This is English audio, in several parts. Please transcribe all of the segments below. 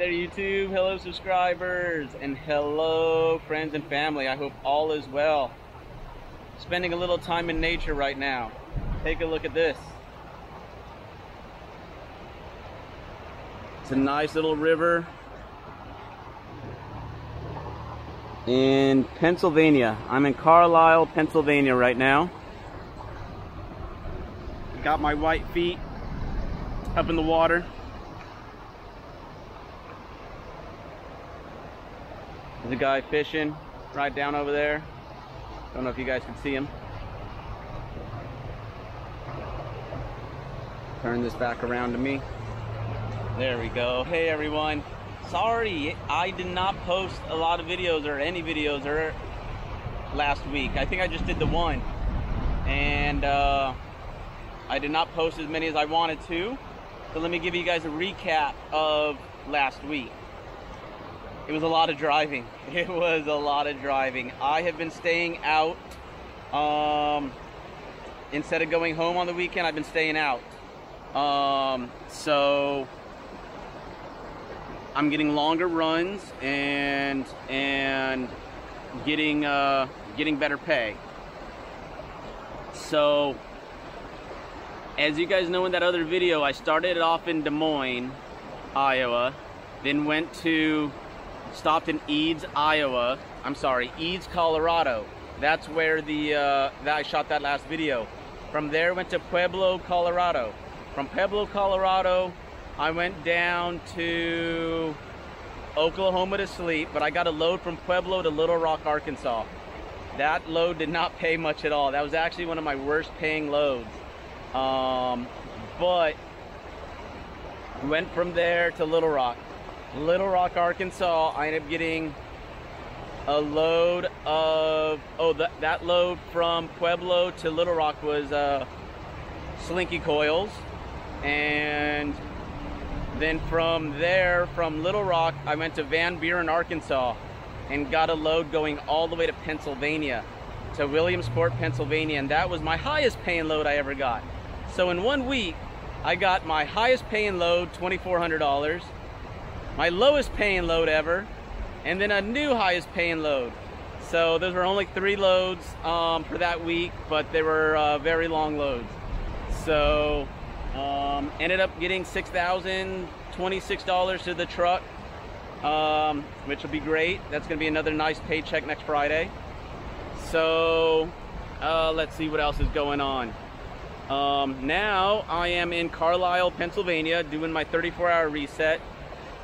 there, YouTube. Hello, subscribers, and hello, friends and family. I hope all is well. Spending a little time in nature right now. Take a look at this. It's a nice little river in Pennsylvania. I'm in Carlisle, Pennsylvania right now. Got my white feet up in the water. There's a guy fishing right down over there. Don't know if you guys can see him. Turn this back around to me. There we go. Hey everyone. Sorry, I did not post a lot of videos or any videos last week. I think I just did the one. And I did not post as many as I wanted to. So let me give you guys a recap of last week. It was a lot of driving. It was a lot of driving. I have been staying out. Instead of going home on the weekend, I've been staying out. So I'm getting longer runs and getting better pay. So as you guys know in that other video, I started off in Des Moines, Iowa, then stopped in Eads, Iowa. I'm sorry, Eads, Colorado. That's where I shot that last video. From there, went to Pueblo, Colorado. From Pueblo, Colorado, I went down to Oklahoma to sleep, but I got a load from Pueblo to Little Rock, Arkansas. That load did not pay much at all. That was actually one of my worst paying loads. But went from there to Little Rock. Little Rock, Arkansas, I ended up getting a load of, that load from Pueblo to Little Rock was Slinky coils. And then from there, from Little Rock, I went to Van Buren, Arkansas, and got a load going all the way to Pennsylvania, to Williamsport, Pennsylvania, and that was my highest paying load I ever got. So in 1 week, I got my highest paying load, $2,400, my lowest paying load ever, and then a new highest paying load. So those were only 3 loads for that week, but they were very long loads. So ended up getting $6,026 to the truck, which will be great. That's gonna be another nice paycheck next Friday. So let's see what else is going on. Now I am in Carlisle, Pennsylvania, doing my 34-hour reset.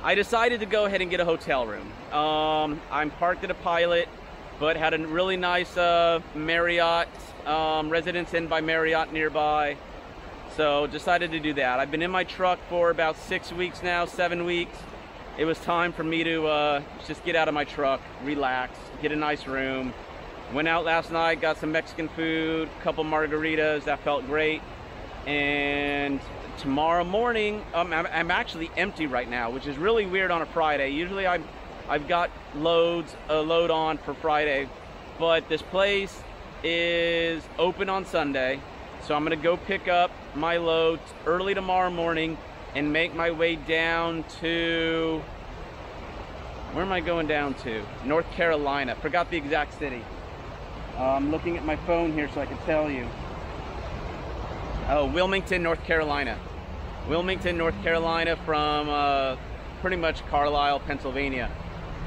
I decided to go ahead and get a hotel room. I'm parked at a Pilot, but had a really nice Marriott, Residence Inn by Marriott nearby. So decided to do that. I've been in my truck for about 6 weeks now, 7 weeks. It was time for me to just get out of my truck, relax, get a nice room. Went out last night, got some Mexican food, a couple margaritas, that felt great. And tomorrow morning, I'm actually empty right now, which is really weird on a Friday. Usually I've got a load on for Friday, but this place is open on Sunday. So I'm gonna go pick up my load early tomorrow morning and make my way down to, where am I going down to? North Carolina, forgot the exact city. I'm looking at my phone here so I can tell you. Oh, Wilmington, North Carolina. Wilmington, North Carolina from pretty much Carlisle, Pennsylvania.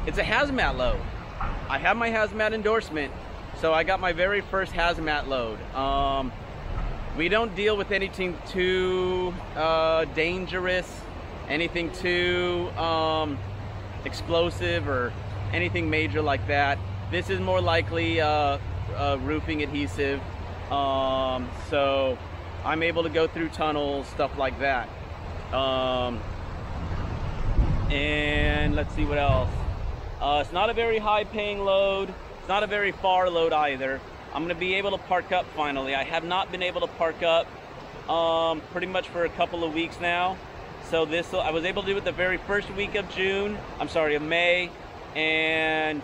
It's a hazmat load. I have my hazmat endorsement, so I got my very first hazmat load. We don't deal with anything too dangerous, anything too explosive or anything major like that. This is more likely roofing adhesive, so I'm able to go through tunnels, stuff like that. And let's see what else. It's not a very high paying load. It's not a very far load either. I'm gonna be able to park up finally. I have not been able to park up pretty much for a couple of weeks now. So I was able to do it the very first week of May, and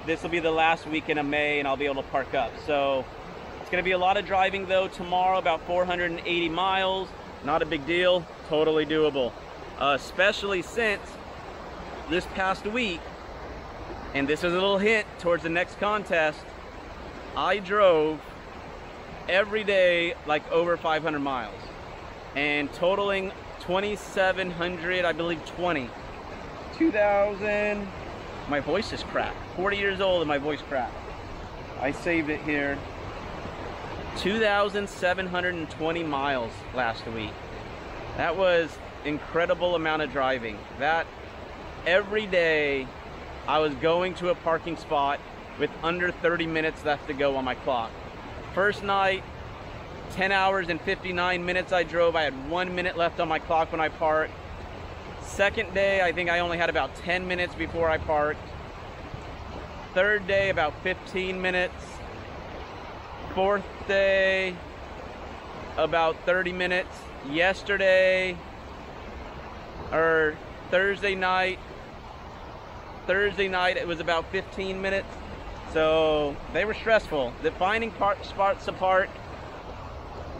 this will be the last weekend of May, and I'll be able to park up. So it's gonna be a lot of driving though tomorrow, about 480 miles. Not a big deal, totally doable. especially since this past week, and this is a little hint towards the next contest, I drove every day like over 500 miles and totaling 2,700, I believe 2,000, my voice is cracked, 40 years old and my voice cracked. I saved it here. 2,720 miles last week. That was incredible amount of driving. That every day I was going to a parking spot with under 30 minutes left to go on my clock. First night, 10 hours and 59 minutes I drove. I had 1 minute left on my clock when I parked. Second day, I think I only had about 10 minutes before I parked. Third day, about 15 minutes. Fourth day, about 30 minutes. Yesterday, or Thursday night, it was about 15 minutes. So they were stressful. The finding spots to park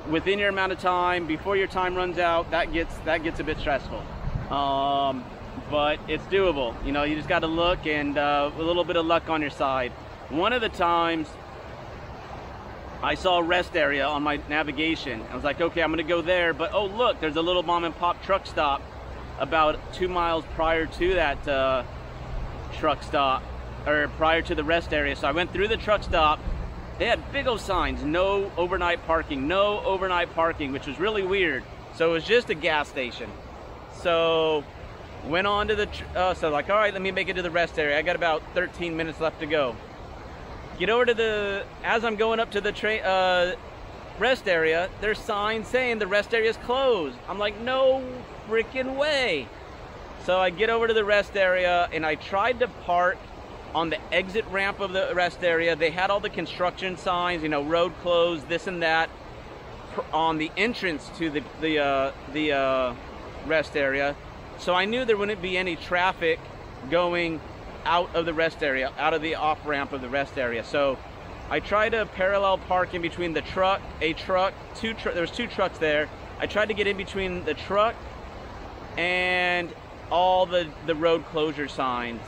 within your amount of time before your time runs out, that gets a bit stressful. But it's doable. You know, you just got to look, and a little bit of luck on your side. One of the times I saw a rest area on my navigation. I was like, okay, I'm gonna go there, but oh look, there's a little mom and pop truck stop about 2 miles prior to that truck stop, or prior to the rest area. So I went through the truck stop. They had big old signs, no overnight parking, no overnight parking, which was really weird. So it was just a gas station. So went on to the, so like, all right, let me make it to the rest area. I got about 13 minutes left to go. Get over to the, as I'm going up to the rest area, there's signs saying the rest area is closed. I'm like, no freaking way. So I get over to the rest area and I tried to park on the exit ramp of the rest area. They had all the construction signs, you know, road closed, this and that, on the entrance to the rest area. So I knew there wouldn't be any traffic going out of the rest area, out of the off ramp of the rest area. So I tried to parallel park in between the truck, there was two trucks there. I tried to get in between the truck and all the road closure signs.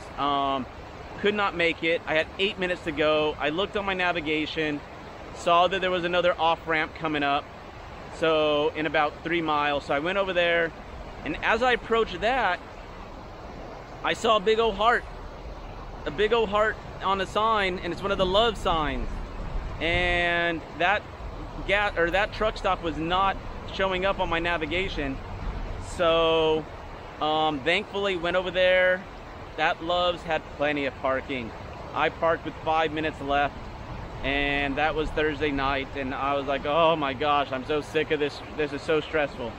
Could not make it. I had 8 minutes to go. I looked on my navigation, saw that there was another off ramp coming up, so in about 3 miles. So I went over there, and as I approached that, I saw a big old heart on the sign, and it's one of the love signs. And that truck stop was not showing up on my navigation. So thankfully went over there. That Love's had plenty of parking. I parked with 5 minutes left, and that was Thursday night, and I was like, oh my gosh, I'm so sick of this. This is so stressful.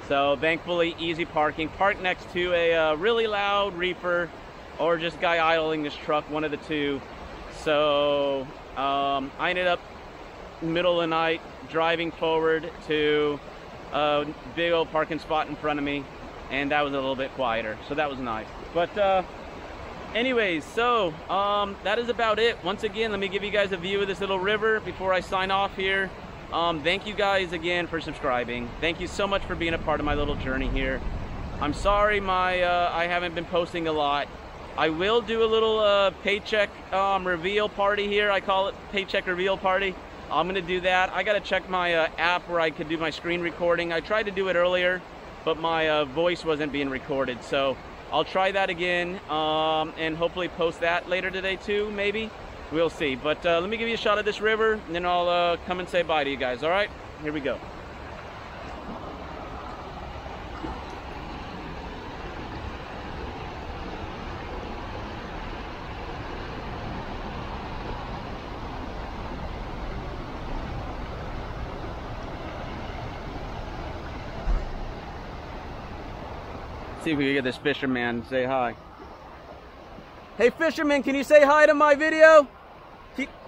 So thankfully, easy parking. Parked next to a really loud reefer, or just guy idling his truck, one of the two. So I ended up middle of the night driving forward to a big old parking spot in front of me, and that was a little bit quieter, so that was nice. But anyways, so that is about it. Once again, let me give you guys a view of this little river before I sign off here. Thank you guys again for subscribing. Thank you so much for being a part of my little journey here. I'm sorry I haven't been posting a lot. I will do a little paycheck reveal party here. I call it paycheck reveal party. I'm gonna do that. I gotta check my app where I could do my screen recording. I tried to do it earlier, but my voice wasn't being recorded. So I'll try that again, and hopefully post that later today too, maybe. We'll see. But let me give you a shot of this river, and then I'll come and say bye to you guys. All right, here we go. See if we can get this fisherman to say hi. Hey fisherman, can you say hi to my video?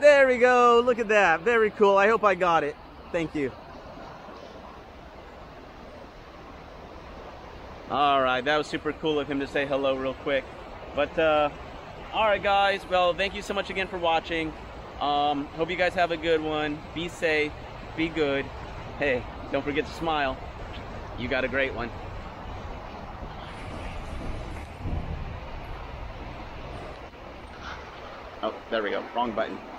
There we go, look at that, very cool. I hope I got it, thank you. All right, that was super cool of him to say hello real quick. But all right guys, well, thank you so much again for watching. Hope you guys have a good one. Be safe, be good. Hey, don't forget to smile. You got a great one. Oh, there we go. Wrong button.